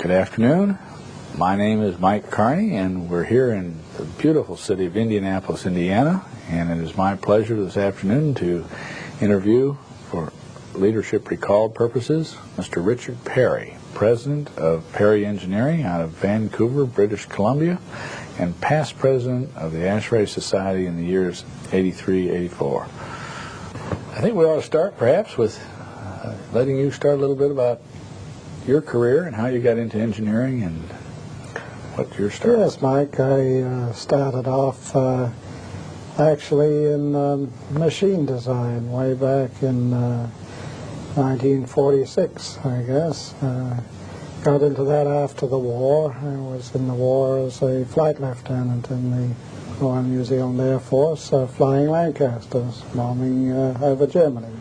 Good afternoon. My name is Mike Carney, and we're here in the beautiful city of Indianapolis, Indiana, and it is my pleasure this afternoon to interview, for leadership recalled purposes, Mr. Richard Perry, President of Perry Engineering out of Vancouver, British Columbia, and past President of the ASHRAE Society in the years 83, 84. I think we ought to start perhaps with letting you start a little bit about your career and how you got into engineering and what your start was. Yes, Mike, I started off actually in machine design way back in 1946, I guess. Got into that after the war. I was in the war as a flight lieutenant in the Royal New Zealand Air Force, flying Lancasters, bombing over Germany.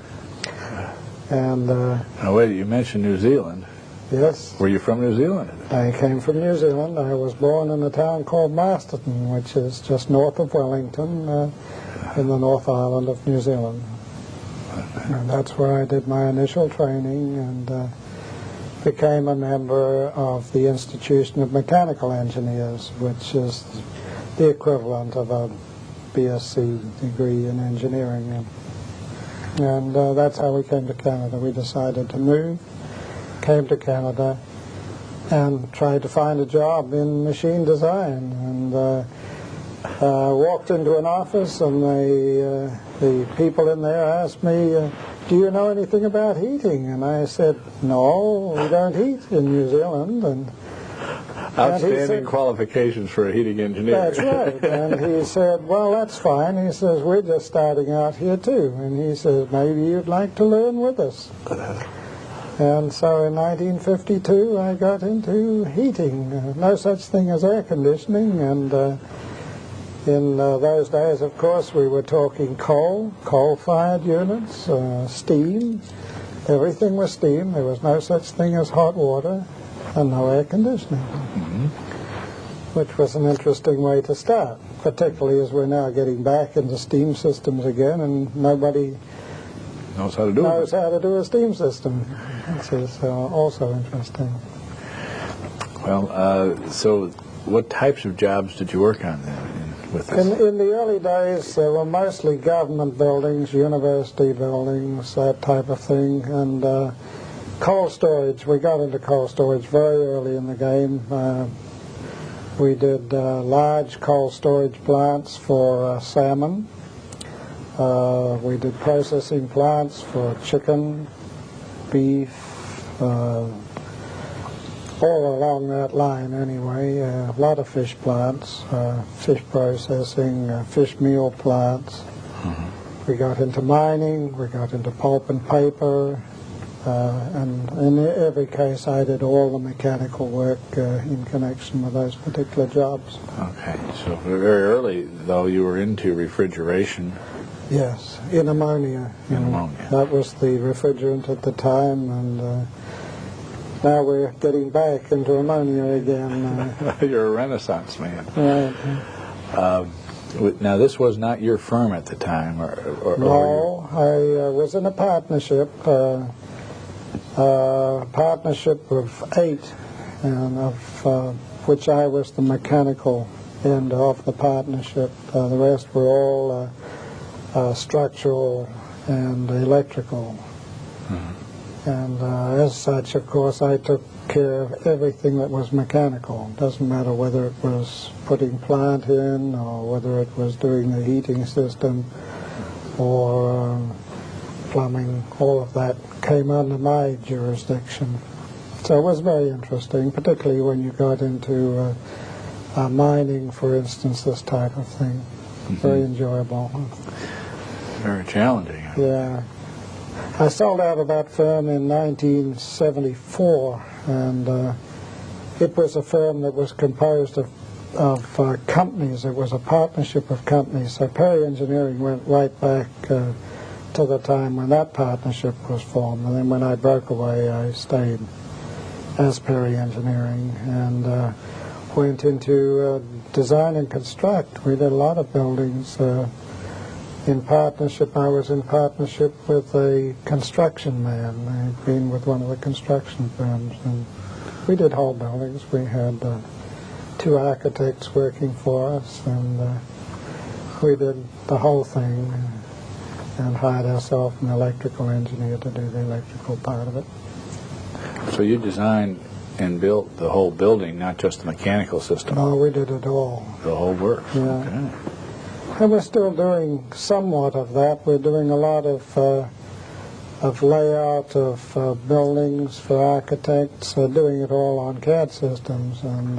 And now wait, you mentioned New Zealand. Yes. Were you from New Zealand? I came from New Zealand. I was born in a town called Masterton, which is just north of Wellington, in the North Island of New Zealand. And that's where I did my initial training and became a member of the Institution of Mechanical Engineers, which is the equivalent of a BSc degree in engineering. And that's how we came to Canada. We decided to move. Came to Canada and tried to find a job in machine design, and walked into an office, and the people in there asked me, do you know anything about heating? And I said, no, we don't heat in New Zealand. And outstanding said, qualifications for a heating engineer. That's right. And he said, well, that's fine. He says, we're just starting out here too. And he says, maybe you'd like to learn with us. And so in 1952 I got into heating. No such thing as air conditioning, and in those days, of course, we were talking coal-fired units, steam. Everything was steam. There was no such thing as hot water and no air conditioning, which was an interesting way to start, particularly as we're now getting back into steam systems again, and nobody knows how to do a steam system, which is also interesting. Well, so what types of jobs did you work on then with this? In the early days, there were mostly government buildings, university buildings, that type of thing, and coal storage. We got into coal storage very early in the game. We did large coal storage plants for salmon. We did processing plants for chicken, beef, all along that line anyway. A lot of fish plants, fish processing, fish meal plants. We got into mining, we got into pulp and paper, and in every case I did all the mechanical work in connection with those particular jobs. Okay, so very early, though, you were into refrigeration. Yes, in ammonia. That was the refrigerant at the time, and now we're getting back into ammonia again. You're a Renaissance man. Right. Now, this was not your firm at the time, No, I was in a partnership, of 8, and of which I was the mechanical end of the partnership. The rest were all structural and electrical. And as such, of course, I took care of everything that was mechanical. Doesn't matter whether it was putting plant in or whether it was doing the heating system or plumbing. All of that came under my jurisdiction. So it was very interesting, particularly when you got into mining, for instance, this type of thing. Very enjoyable. Very challenging. Yeah. I sold out of that firm in 1974, and it was a firm that was composed of companies. It was a partnership of companies. So Perry Engineering went right back to the time when that partnership was formed. And then when I broke away, I stayed as Perry Engineering and went into design and construct. We did a lot of buildings. In partnership, I was in partnership with a construction man. I'd been with one of the construction firms, and We did whole buildings. We had 2 architects working for us, and we did the whole thing and hired ourselves an electrical engineer to do the electrical part of it. So you designed and built the whole building, not just the mechanical system? No, we did it all. The whole works? Yeah. Okay. And we're still doing somewhat of that. We're doing a lot of layout of buildings for architects, doing it all on CAD systems, and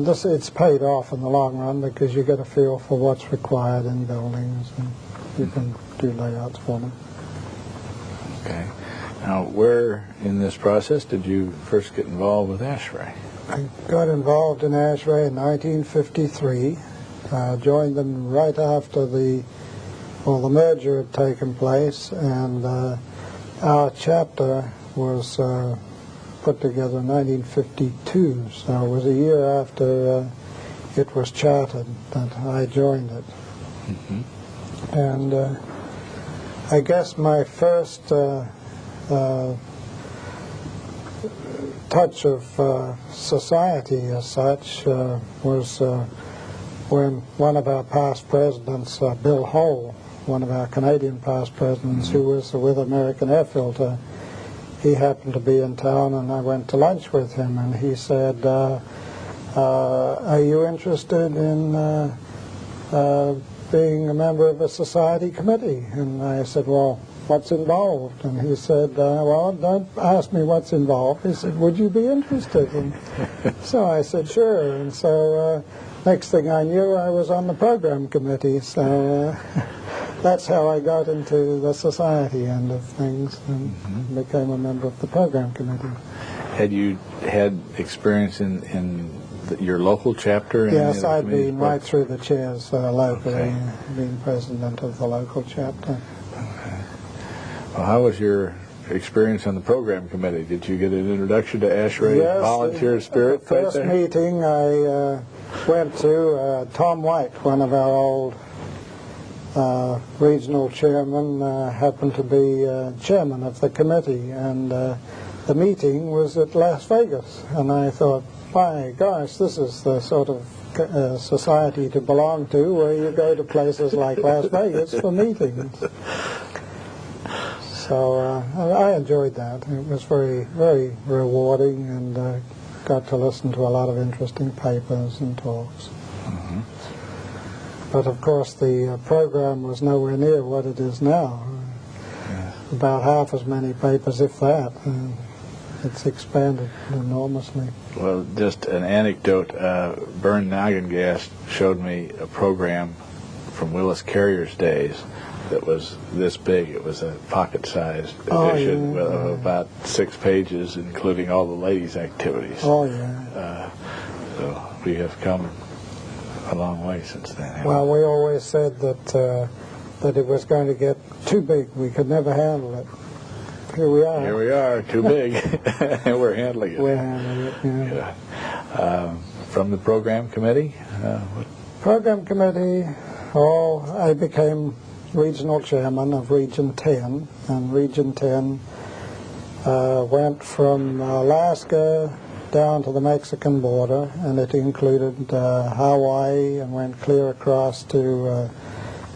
this, it's paid off in the long run because you get a feel for what's required in buildings, and you can do layouts for them. Okay. Now, where in this process did you first get involved with ASHRAE? I got involved in ASHRAE in 1953. Joined them right after the merger had taken place, and our chapter was put together in 1952, so it was a year after it was chartered that I joined it. Mm-hmm. And I guess my first touch of society as such was when one of our past presidents, Bill Hull, one of our Canadian past presidents, who was with American Airfilter, he happened to be in town, and I went to lunch with him, and he said, are you interested in being a member of a society committee? And I said, well, what's involved? And he said, well, don't ask me what's involved. He said, would you be interested? And so I said, sure. And so next thing I knew, I was on the program committee. So that's how I got into the society end of things and became a member of the program committee. Had you had experience in your local chapter? Yes, I'd been right through the chairs locally, Okay. being president of the local chapter. Okay. Well, how was your experience on the program committee? Did you get an introduction to ASHRAE Yes, volunteer spirit? The first right there? meeting I went to, Tom White, one of our old regional chairmen, happened to be chairman of the committee, and the meeting was at Las Vegas, and I thought, my gosh, this is the sort of society to belong to, where you go to places like Las Vegas for meetings. So I enjoyed that. It was very, very rewarding, and got to listen to a lot of interesting papers and talks. Mm-hmm. But of course the program was nowhere near what it is now. Yes. About half as many papers, if that. It's expanded enormously. Well, just an anecdote. Bern Nagengast showed me a program from Willis Carrier's days that was this big. It was a pocket-sized edition with about 6 pages, including all the ladies' activities. Oh, yeah. So we have come a long way since then. Well, we always said that it was going to get too big. We could never handle it. Here we are. Here we are, too big, and we're handling it. We're handling it, yeah. Yeah. From the program committee? Program committee, I became regional chairman of Region 10, and Region 10 went from Alaska down to the Mexican border, and it included Hawaii and went clear across to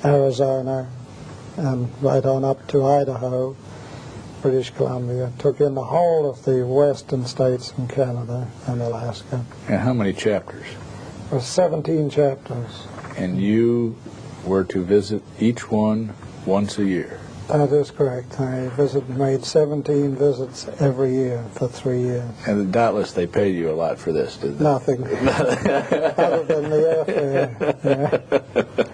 Arizona and right on up to Idaho, British Columbia. Took in the whole of the western states and Canada and Alaska. And how many chapters? There were 17 chapters. And you were to visit each one once a year? That is correct. I made 17 visits every year for 3 years. And doubtless they paid you a lot for this, did they? Nothing other than the airfare. Yeah.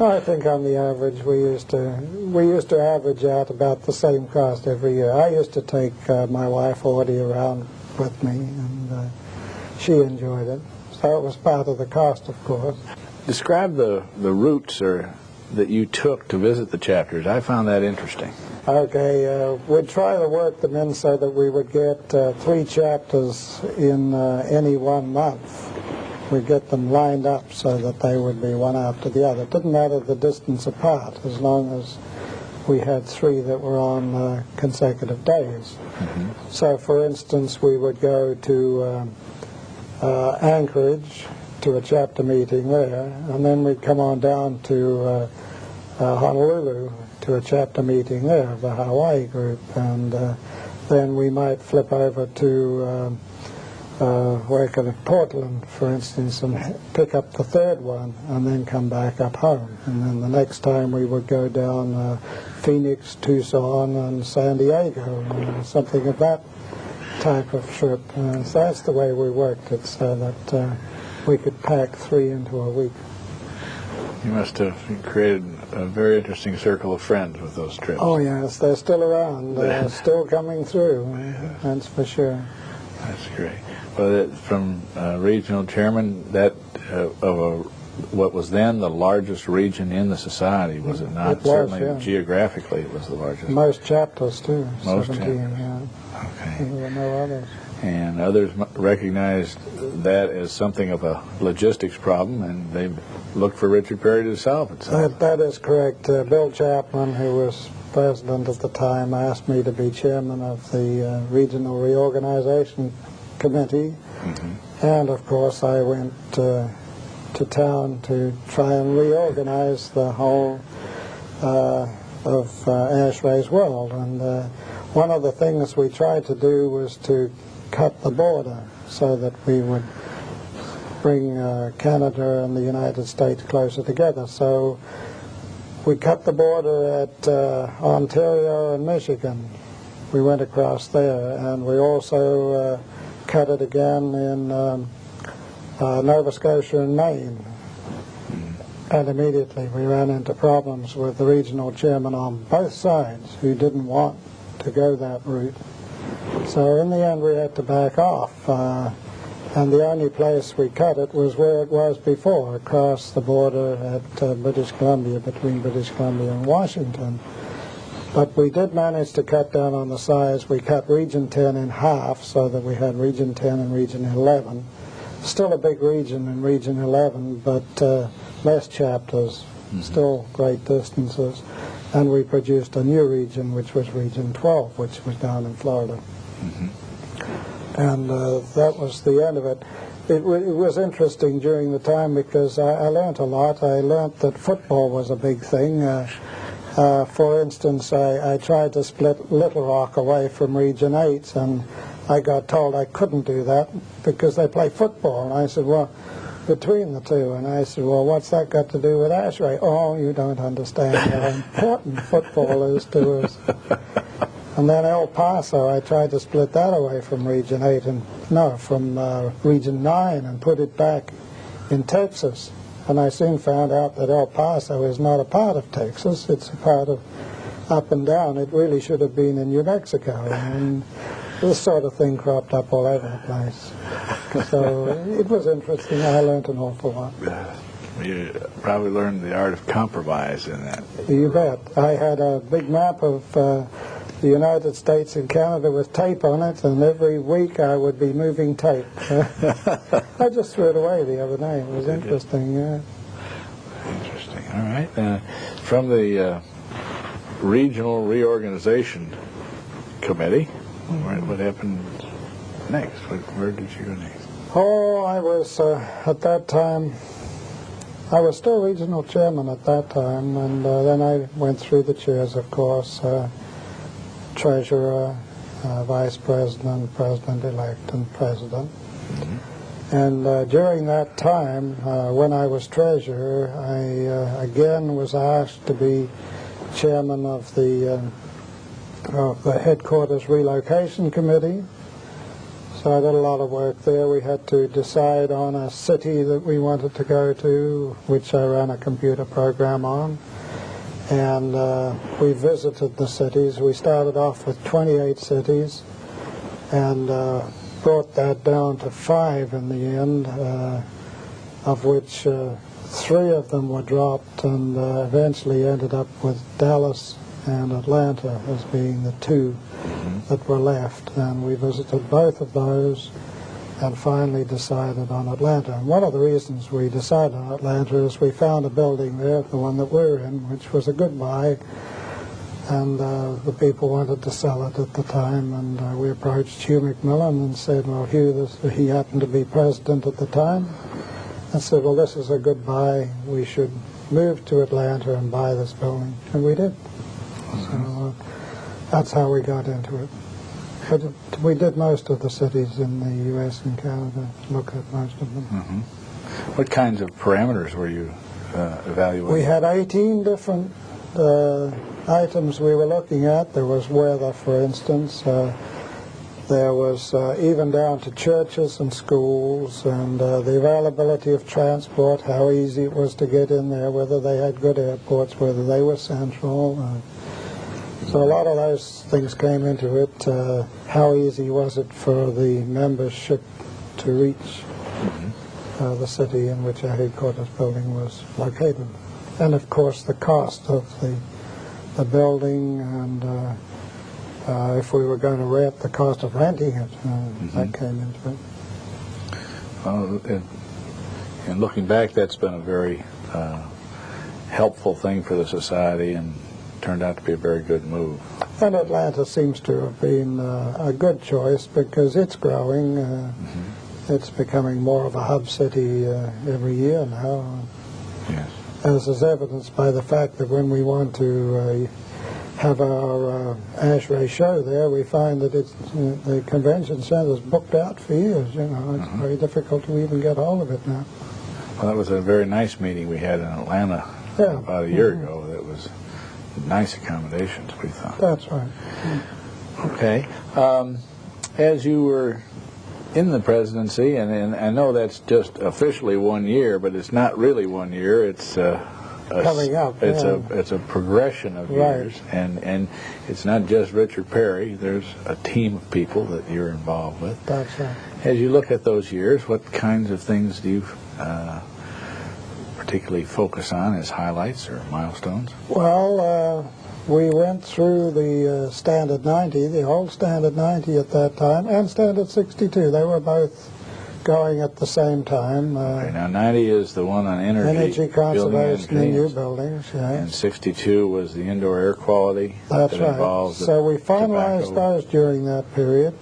I think on the average we used to average out about the same cost every year. I used to take my wife Audie around with me, and she enjoyed it. So it was part of the cost, of course. Describe the routes that you took to visit the chapters. I found that interesting. Okay, we'd try to work them in so that we would get 3 chapters in any 1 month. We'd get them lined up so that they would be one after the other. It didn't matter the distance apart, as long as we had 3 that were on consecutive days. So, for instance, we would go to Anchorage to a chapter meeting there, and then we'd come on down to Honolulu to a chapter meeting there of the Hawaii group, and then we might flip over to work at Portland, for instance, and pick up the 3rd one, and then come back up home. And then the next time we would go down Phoenix, Tucson, and San Diego, something of that type of trip. So that's the way we worked it, so that we could pack 3 into a week. You must have created a very interesting circle of friends with those trips. Oh yes, they're still around, still coming through, that's for sure. That's great. Well, from regional chairman, that of what was then the largest region in the society, was it not? It was, certainly, yeah. Geographically, it was the largest. Most chapters too. Most 17, chapters. Yeah. Okay. There were no others. And others recognized that as something of a logistics problem, and they looked for Richard Perry to solve it. So. That is correct. Bill Chapman, who was president at the time, asked me to be chairman of the Regional Reorganization Committee, and of course I went to town to try and reorganize the whole of ASHRAE's world. And one of the things we tried to do was to cut the border so that we would bring Canada and the United States closer together. So we cut the border at Ontario and Michigan. We went across there, and we also cut it again in Nova Scotia and Maine. And immediately we ran into problems with the regional chairman on both sides who didn't want to go that route. So in the end we had to back off. And the only place we cut it was where it was before, across the border at British Columbia, between British Columbia and Washington. But we did manage to cut down on the size. We cut Region 10 in half so that we had Region 10 and Region 11. Still a big region in Region 11, but less chapters, still great distances. And we produced a new region, which was Region 12, which was down in Florida. And that was the end of it. It was interesting during the time because I learned a lot. I learned that football was a big thing. For instance, I tried to split Little Rock away from Region 8, and I got told I couldn't do that because they play football. And I said, well, between the two. And I said, well, what's that got to do with ASHRAE? Oh, you don't understand how important football is to us. And then El Paso, I tried to split that away from Region 8, from Region 9 and put it back in Texas. And I soon found out that El Paso is not a part of Texas, it's a part of up and down. It really should have been in New Mexico. And this sort of thing cropped up all over the place. So it was interesting. I learned an awful lot. You probably learned the art of compromise in that. You bet. I had a big map of the United States and Canada with tape on it, and every week I would be moving tape. I just threw it away the other day. It was interesting, yeah. Interesting. All right. From the Regional Reorganization Committee, what happened next? Where did you go next? Oh, I was, at that time, I was still regional chairman at that time, and then I went through the chairs, of course, treasurer, vice president, president-elect, and president. And during that time, when I was treasurer, I again was asked to be chairman of the headquarters relocation committee. So I did a lot of work there. We had to decide on a city that we wanted to go to, which I ran a computer program on. And we visited the cities. We started off with 28 cities and brought that down to 5 in the end, of which 3 of them were dropped, and eventually ended up with Dallas and Atlanta as being the 2 that were left. And we visited both of those and finally decided on Atlanta. And one of the reasons we decided on Atlanta is we found a building there, the one that we're in, which was a good buy, and the people wanted to sell it at the time, and we approached Hugh McMillan and said, well, Hugh, he happened to be president at the time, and said, well, this is a good buy. We should move to Atlanta and buy this building, and we did. So that's how we got into it. But we did most of the cities in the U.S. and Canada, look at most of them. Mm-hmm. What kinds of parameters were you evaluating? We had 18 different items we were looking at. There was weather, for instance. There was even down to churches and schools, and the availability of transport, how easy it was to get in there, whether they had good airports, whether they were central. So a lot of those things came into it. How easy was it for the membership to reach the city in which our headquarters building was located? And of course the cost of the building, and if we were going to rent, the cost of renting it, that came into it. Well, and looking back, that's been a very helpful thing for the society, and turned out to be a very good move. And Atlanta seems to have been a good choice because it's growing. It's becoming more of a hub city every year now. Yes. As is evidenced by the fact that when we want to have our ASHRAE show there, we find that the convention center is booked out for years. You know, it's very difficult to even get hold of it now. Well, that was a very nice meeting we had in Atlanta about a year ago. That was nice accommodations, we thought. That's right. Okay. As you were in the presidency, and I know that's just officially 1 year, but it's not really 1 year. It's coming up. It's a progression of years, and it's not just Richard Perry. There's a team of people that you're involved with. That's right. As you look at those years, what kinds of things do you particularly focus on as highlights or milestones? Well, we went through the Standard 90, the old Standard 90 at that time, and Standard 62. They were both going at the same time. Okay, now 90 is the one on energy conservation in new buildings. Yeah. And 62 was the indoor air quality. That's right. So we finalized those during that period.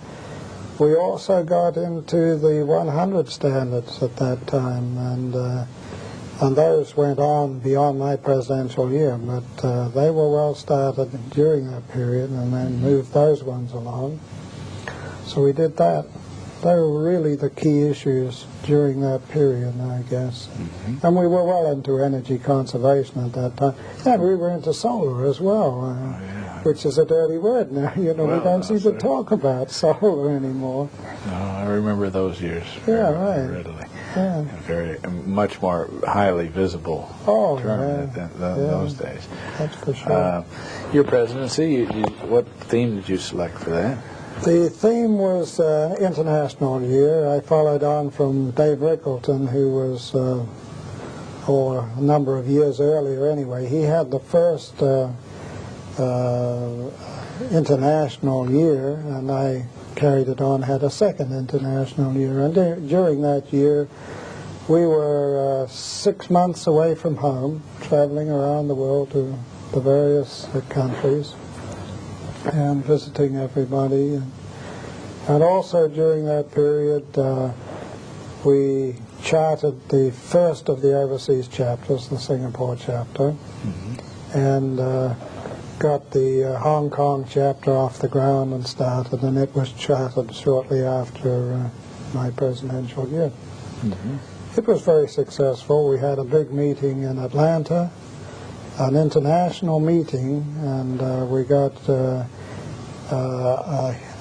We also got into the 100 standards at that time, and those went on beyond my presidential year, but they were well started during that period, and then moved those ones along. So we did that. They were really the key issues during that period, I guess. And we were well into energy conservation at that time. And we were into solar as well, which is a dirty word now. You know, we don't seem to talk about solar anymore. No, I remember those years readily. Yeah. Very much more highly visible term than those days. That's for sure. Your presidency, what theme did you select for that? The theme was International Year. I followed on from Dave Rickleton, who was, a number of years earlier anyway. He had the first International Year, and I carried it on, had a second International Year. And during that year, we were 6 months away from home, traveling around the world to the various countries and visiting everybody. And also during that period, we chartered the first of the overseas chapters, the Singapore chapter, and got the Hong Kong chapter off the ground and started, and it was chartered shortly after my presidential year. It was very successful. We had a big meeting in Atlanta, an international meeting, and we got a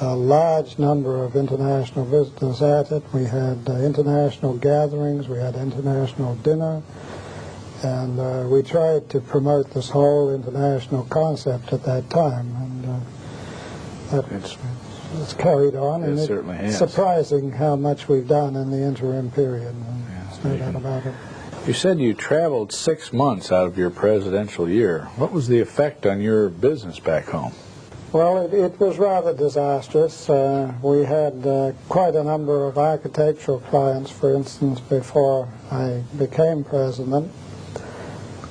large number of international visitors at it. We had international gatherings, we had international dinner, and we tried to promote this whole international concept at that time, and it's carried on, and it's surprising how much we've done in the interim period. There's no doubt about it. You said you traveled 6 months out of your presidential year. What was the effect on your business back home? Well, it was rather disastrous. We had quite a number of architectural clients, for instance, before I became president.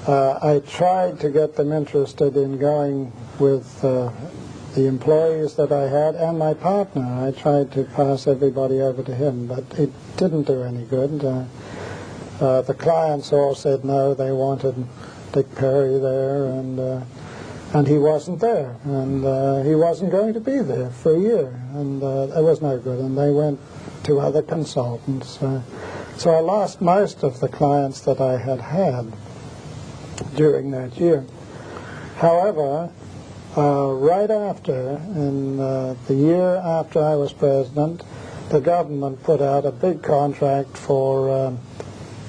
I tried to get them interested in going with the employees that I had and my partner. I tried to pass everybody over to him, but it didn't do any good. The clients all said no, they wanted Dick Perry there, and he wasn't there, and he wasn't going to be there for a year, and it was no good, and they went to other consultants. So I lost most of the clients that I had during that year. However, right after, in the year after I was president, the government put out a big contract for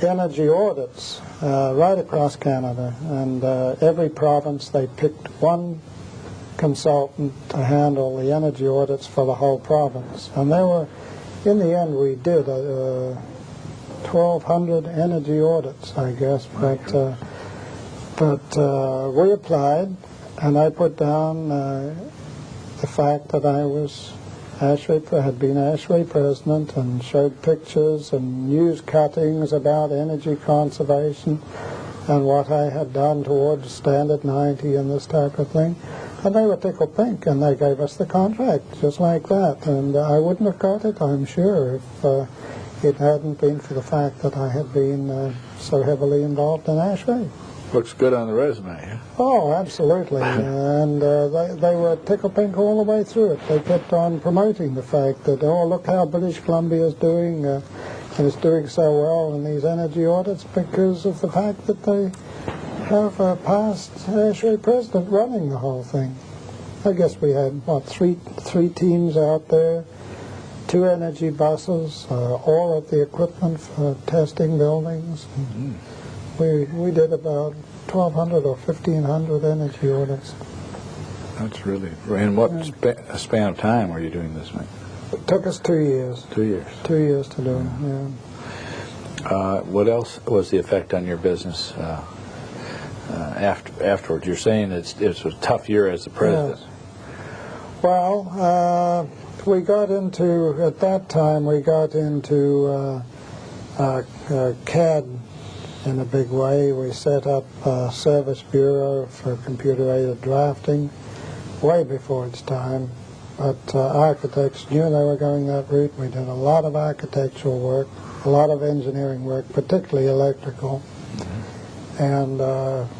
energy audits right across Canada, and every province they picked one consultant to handle the energy audits for the whole province. And there were, in the end, we did 1,200 energy audits, I guess, but we applied, and I put down the fact that I was had been ASHRAE president, and showed pictures and news cuttings about energy conservation and what I had done towards Standard 90 and this type of thing. And they were tickled pink, and they gave us the contract just like that. And I wouldn't have got it, I'm sure, if it hadn't been for the fact that I had been so heavily involved in ASHRAE. Looks good on the resume, huh? Oh, absolutely. And they were tickle pink all the way through it. They kept on promoting the fact that, oh, look how British Columbia is doing, and it's doing so well in these energy audits because of the fact that they have a past ASHRAE president running the whole thing. I guess we had, what, three teams out there, 2 energy buses, all of the equipment for testing buildings. Mm-hmm. We did about 1,200 or 1,500 energy audits. That's really... In what span of time were you doing this, Mike? It took us 2 years. 2 years. 2 years to do it, yeah. What else was the effect on your business afterwards? You're saying it was a tough year as the president. Yes. Well, we got into, at that time, we got into CAD in a big way. We set up a service bureau for computer-aided drafting way before its time. But architects knew they were going that route. We did a lot of architectural work, a lot of engineering work, particularly electrical. Mm-hmm. And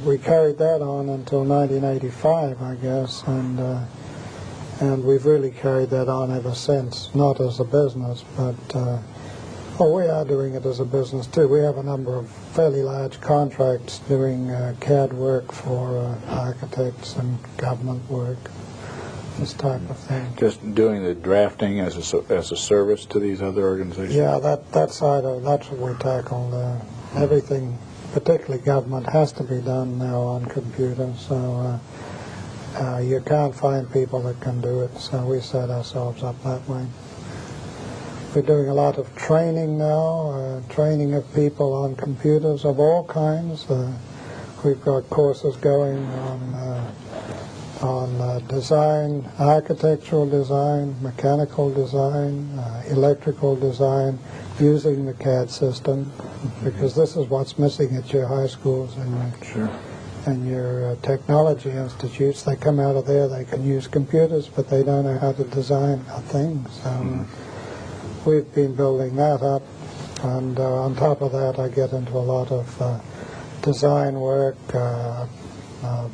we carried that on until 1985, I guess, and we've really carried that on ever since, not as a business, but well, we are doing it as a business too. We have a number of fairly large contracts doing CAD work for architects and government work, this type of thing. Just doing the drafting as a service to these other organizations? Yeah, that side of that's what we tackled. Everything, particularly government, has to be done now on computers, so you can't find people that can do it, so we set ourselves up that way. We're doing a lot of training now, training of people on computers of all kinds. We've got courses going on design, architectural design, mechanical design, electrical design, using the CAD system, because this is what's missing at your high schools and your technology institutes. They come out of there, they can use computers, but they don't know how to design a thing. So we've been building that up, and on top of that I get into a lot of design work,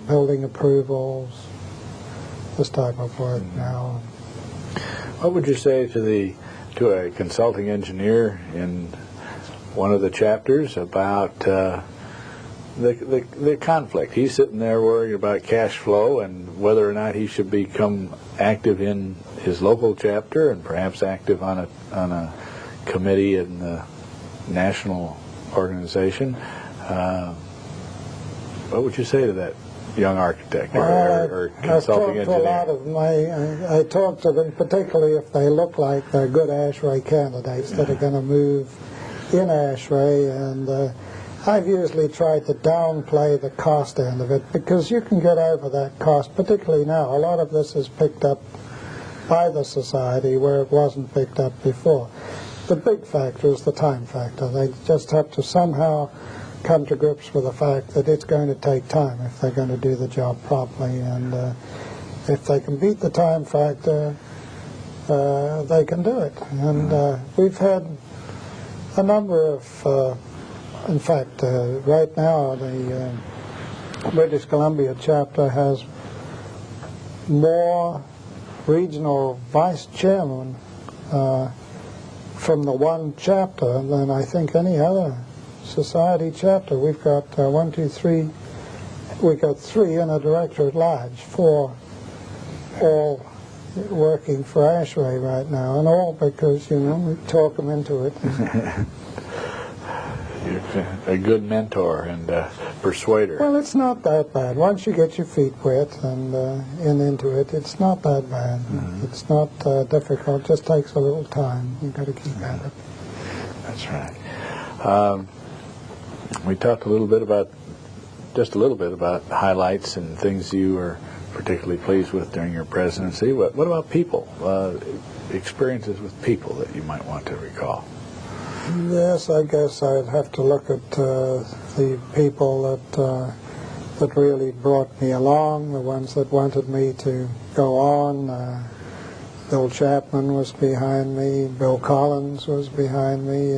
building approvals, this type of work now. What would you say to a consulting engineer in one of the chapters about the conflict? He's sitting there worrying about cash flow and whether or not he should become active in his local chapter and perhaps active on a committee in the national organization. What would you say to that young architect or consulting engineer? I talked to a lot of them. I talk to them particularly if they look like they're good ASHRAE candidates that are going to move in ASHRAE, and I've usually tried to downplay the cost end of it, because you can get over that cost, particularly now. A lot of this is picked up by the society where it wasn't picked up before. The big factor is the time factor. They just have to somehow come to grips with the fact that it's going to take time if they're going to do the job properly, and if they can beat the time factor, they can do it. And we've had a number of, in fact, right now the British Columbia chapter has more regional vice chairmen from the one chapter than I think any other society chapter. We've got 1, 2, 3. We've got 3 and a director at large, 4 all working for ASHRAE right now, and all because, you know, we talk them into it. You're a good mentor and persuader. Well, it's not that bad. Once you get your feet wet and into it, it's not that bad. It's not difficult. It just takes a little time. You've got to keep at it. That's right. We talked just a little bit about highlights and things you were particularly pleased with during your presidency. What about people? Experiences with people that you might want to recall? Yes, I guess I'd have to look at the people that really brought me along, the ones that wanted me to go on. Bill Chapman was behind me. Bill Collins was behind me.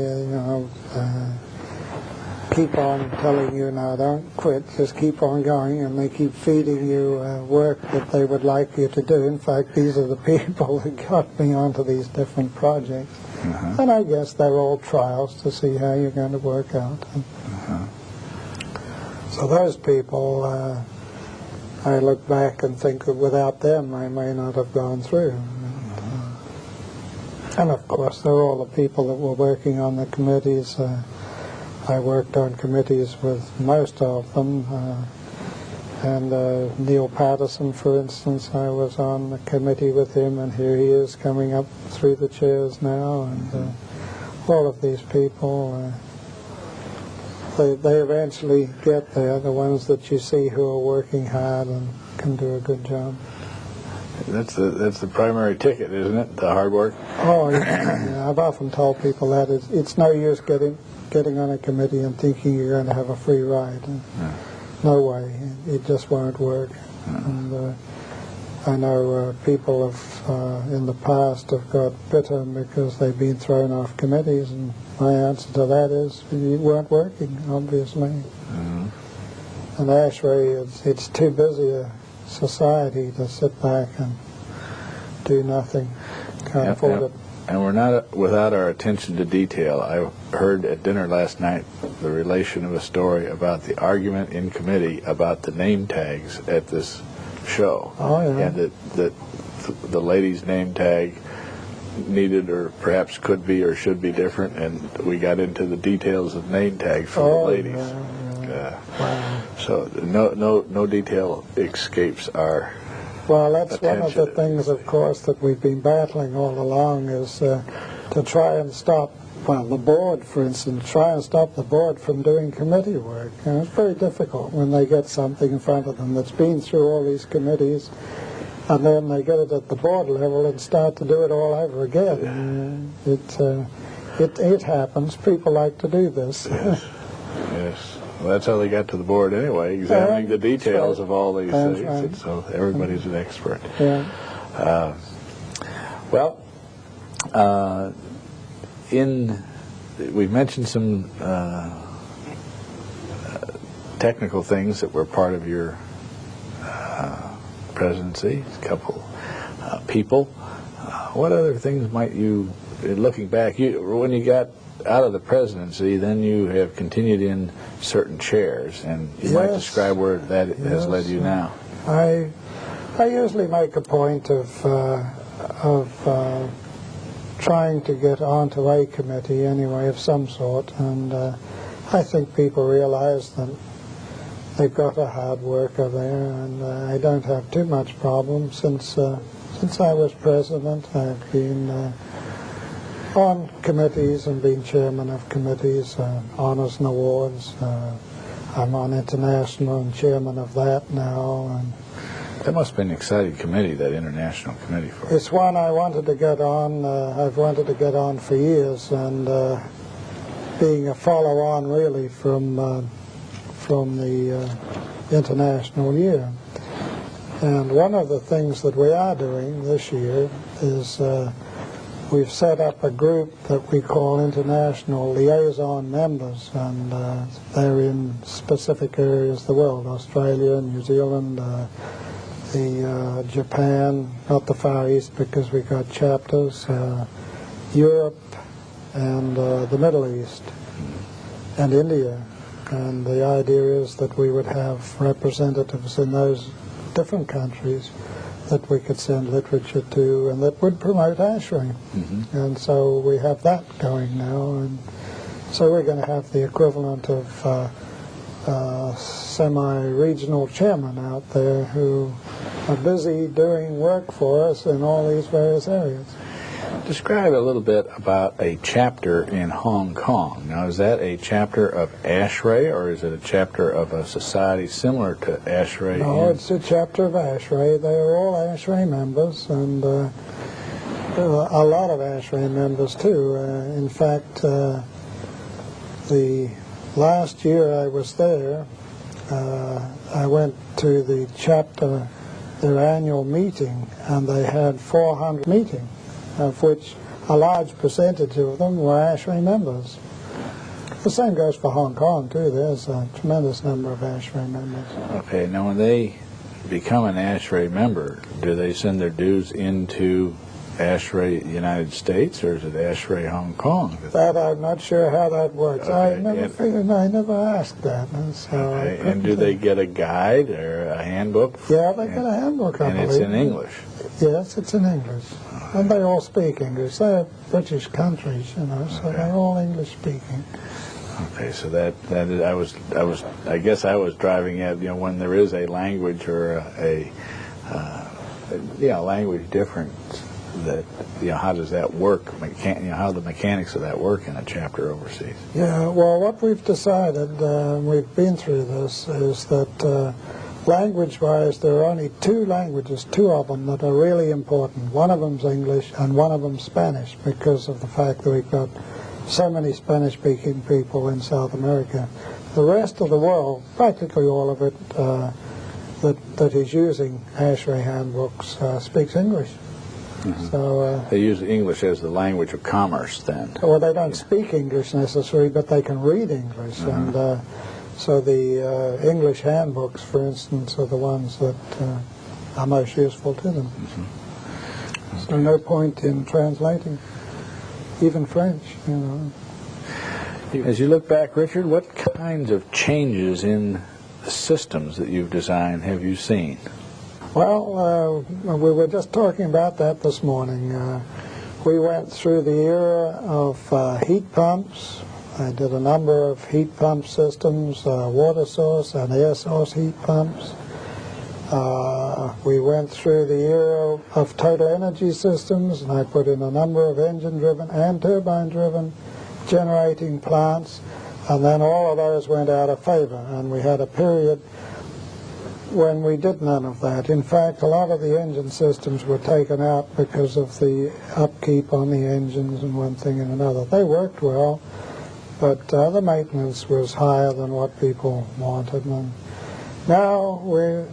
Keep on telling you now, don't quit, just keep on going, and they keep feeding you work that they would like you to do. In fact, these are the people that got me onto these different projects. And I guess they're all trials to see how you're going to work out. So those people, I look back and think that without them I may not have gone through. And of course there are all the people that were working on the committees. I worked on committees with most of them, and Neil Patterson, for instance, I was on the committee with him, and here he is coming up through the chairs now, and all of these people, they eventually get there, the ones that you see who are working hard and can do a good job. That's the primary ticket, isn't it? The hard work? Oh, yeah. I've often told people that it's no use getting on a committee and thinking you're going to have a free ride. No way. It just won't work. And I know people have in the past have got bitter because they've been thrown off committees, and my answer to that is you weren't working, obviously. And ASHRAE, it's too busy a society to sit back and do nothing. Can't afford it. And we're not without our attention to detail. I heard at dinner last night the relation of a story about the argument in committee about the name tags at this show. Oh, yeah. And that the lady's name tag needed or perhaps could be or should be different, and we got into the details of name tags for the ladies. Wow. So no detail escapes our Well, that's attention. one of the things, of course, that we've been battling all along is to try and stop, well, the board, for instance, try and stop the board from doing committee work. And it's very difficult when they get something in front of them that's been through all these committees, and then they get it at the board level and start to do it all over again. It happens. People like to do this. Yes. Well, that's how they got to the board anyway, examining the details of all these things. Right. And so everybody's an expert. Yeah. We've mentioned some technical things that were part of your presidency, a couple people. What other things might you, looking back, when you got out of the presidency, then you have continued in certain chairs, and you might describe where that has led you now. I usually make a point of trying to get onto a committee anyway of some sort, and I think people realize that they've got a hard worker there, and I don't have too much problem since I was president. I've been on committees and being chairman of committees, honors and awards. I'm on international and chairman of that now. And that must have been an exciting committee, that international committee for you. It's one I wanted to get on. I've wanted to get on for years, and being a follow-on really from the International Year. And one of the things that we are doing this year is we've set up a group that we call International Liaison Members, and they're in specific areas of the world: Australia, New Zealand, Japan, not the Far East because we got chapters, Europe, and the Middle East, and India. And the idea is that we would have representatives in those different countries that we could send literature to and that would promote ASHRAE. And so we have that going now, and so we're going to have the equivalent of semi-regional chairmen out there who are busy doing work for us in all these various areas. Describe a little bit about a chapter in Hong Kong. Now, is that a chapter of ASHRAE, or is it a chapter of a society similar to ASHRAE? No, it's a chapter of ASHRAE. They are all ASHRAE members, and a lot of ASHRAE members too. In fact, the last year I was there, I went to the chapter, their annual meeting, and they had 400 meetings, of which a large percentage of them were ASHRAE members. The same goes for Hong Kong too. There's a tremendous number of ASHRAE members. Okay, now when they become an ASHRAE member, do they send their dues into ASHRAE United States, or is it ASHRAE Hong Kong? That I'm not sure how that works. Okay, I never asked that. And, so okay, and do they get a guide or a handbook? Yeah, they get a handbook, I and believe. it's in English? Yes, it's in English. And they all speak English. They're British countries, you know, so they're all English speaking. Okay, so that is, I guess I was driving at, when there is a language or a language difference, that how does that work? How the mechanics of that work in a chapter overseas? Yeah, well, what we've decided, we've been through this, is that language-wise, there are only two languages, two of them, that are really important. One of them's English and one of them's Spanish, because of the fact that we've got so many Spanish-speaking people in South America. The rest of the world, practically all of it, that is using ASHRAE handbooks, speaks English. So they use English as the language of commerce, then? Well, they don't speak English necessarily, but they can read English. And so the English handbooks, for instance, are the ones that are most useful to them. So no point in translating, even French, As you look back, Richard, what kinds of changes in the systems that you've designed have you seen? Well, we were just talking about that this morning. We went through the era of heat pumps. I did a number of heat pump systems, water source and air source heat pumps. We went through the era of total energy systems, and I put in a number of engine-driven and turbine-driven generating plants, and then all of those went out of favor, and we had a period when we did none of that. In fact, a lot of the engine systems were taken out because of the upkeep on the engines and one thing and another. They worked well, but the maintenance was higher than what people wanted. And now we're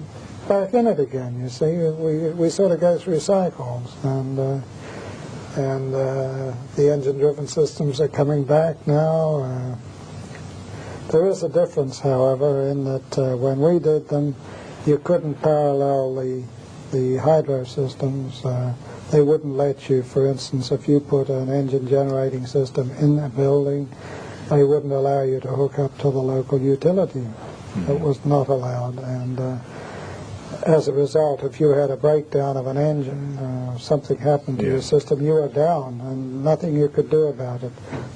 back in it again, you see. We sort of go through cycles, and the engine-driven systems are coming back now. There is a difference, however, in that when we did them, you couldn't parallel the hydro systems. They wouldn't let you, for instance, if you put an engine generating system in a building, they wouldn't allow you to hook up to the local utility. It was not allowed, and as a result, if you had a breakdown of an engine, something happened to your system, you were down, and nothing you could do about it.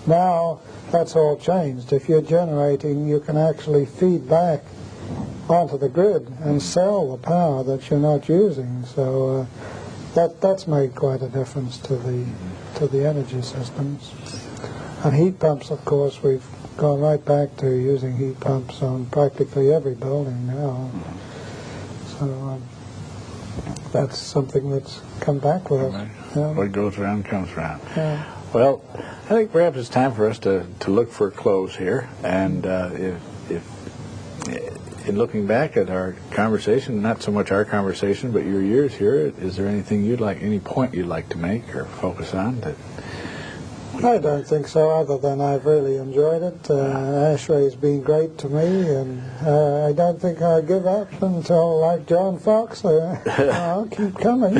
Now, that's all changed. If you're generating, you can actually feed back onto the grid and sell the power that you're not using. So that's made quite a difference to the energy systems. And heat pumps, of course, we've gone right back to using heat pumps on practically every building now. So that's something that's come back with us. Right. What goes around comes around. Yeah. Well, I think perhaps it's time for us to look for a close here. And if in looking back at our conversation, not so much our conversation, but your years here, is there anything any point you'd like to make or focus on? I don't think so, other than I've really enjoyed it. ASHRAE's been great to me, and I don't think I'll give up until, like John Fox, I'll keep coming.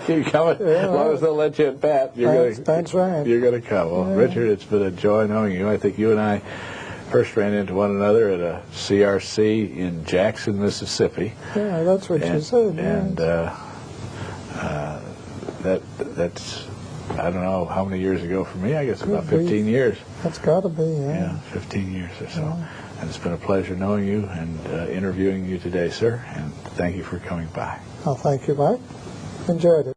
Keep coming. Yeah, as long as they'll let you at bat, that's right. You're going to come. Well, Yeah. Richard, it's been a joy knowing you. I think you and I first ran into one another at a CRC in Jackson, Mississippi. Yeah, that's what you said. And yes. that's, I don't know how many years ago for me. I guess about 15 years. That's got to be, Yeah, 15 years or so. Yeah. And it's been a pleasure knowing you and interviewing you today, sir. And thank you for coming by. Well, thank you, Mike. Enjoyed it.